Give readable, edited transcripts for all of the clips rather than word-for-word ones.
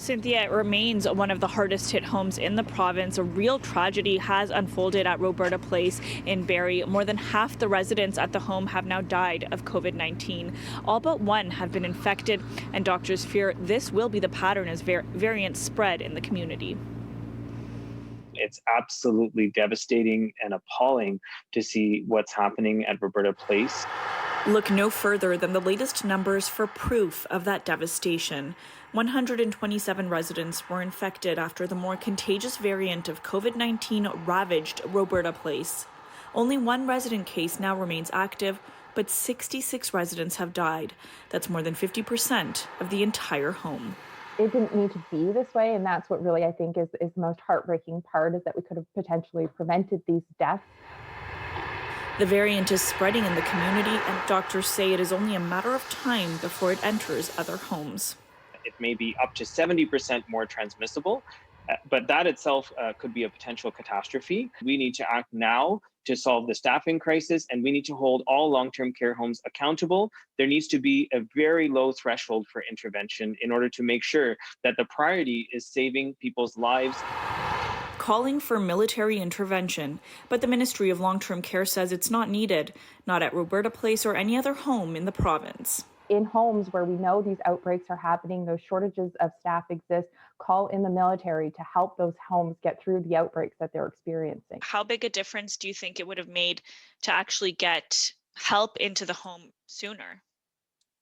Cynthia, it remains one of the hardest hit homes in the province. A real tragedy has unfolded at Roberta Place in Barrie. More than half the residents at the home have now died of COVID-19. All but one have been infected, and doctors fear this will be the pattern as variants spread in the community. It's absolutely devastating and appalling to see what's happening at Roberta Place. Look no further than the latest numbers for proof of that devastation. 127 residents were infected after the more contagious variant of COVID-19 ravaged Roberta Place. Only one resident case now remains active, but 66 residents have died. That's more than 50% of the entire home. It didn't need to be this way, and that's what really I think is the most heartbreaking part, is that we could have potentially prevented these deaths. The variant is spreading in the community, and doctors say it is only a matter of time before it enters other homes. It may be up to 70% more transmissible, but that itself could be a potential catastrophe. We need to act now to solve the staffing crisis, and we need to hold all long-term care homes accountable. There needs to be a very low threshold for intervention in order to make sure that the priority is saving people's lives. Calling for military intervention, but the Ministry of Long-Term Care says it's not needed, not at Roberta Place or any other home in the province. In homes where we know these outbreaks are happening, those shortages of staff exist, call in the military to help those homes get through the outbreaks that they're experiencing. How big a difference do you think it would have made to actually get help into the home sooner?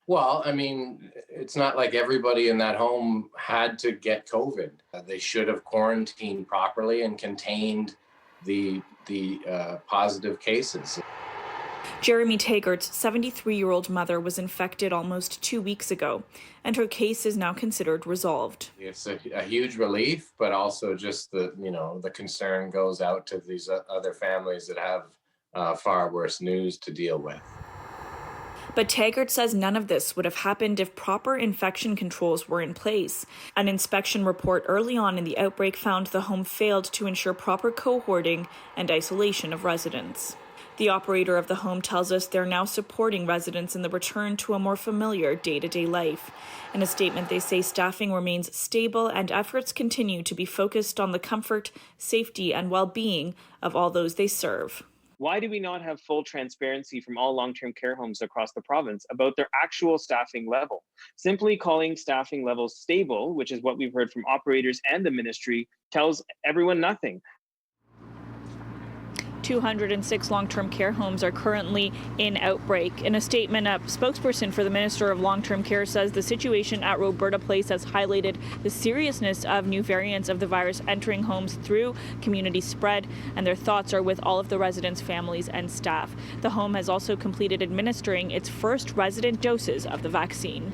Well, I mean, it's not like everybody in that home had to get COVID. They should have quarantined properly and contained the positive cases. Jeremy Taggart's 73-year-old mother was infected almost 2 weeks ago, and her case is now considered resolved. It's a huge relief, but also just the concern goes out to these other families that have far worse news to deal with. But Taggart says none of this would have happened if proper infection controls were in place. An inspection report early on in the outbreak found the home failed to ensure proper cohorting and isolation of residents. The operator of the home tells us they're now supporting residents in the return to a more familiar day-to-day life. In a statement, they say staffing remains stable and efforts continue to be focused on the comfort, safety, and well-being of all those they serve. Why do we not have full transparency from all long-term care homes across the province about their actual staffing level? Simply calling staffing levels stable, which is what we've heard from operators and the ministry, tells everyone nothing. 206 long-term care homes are currently in outbreak. In a statement, a spokesperson for the Minister of Long-Term Care says the situation at Roberta Place has highlighted the seriousness of new variants of the virus entering homes through community spread, and their thoughts are with all of the residents, families, and staff. The home has also completed administering its first resident doses of the vaccine.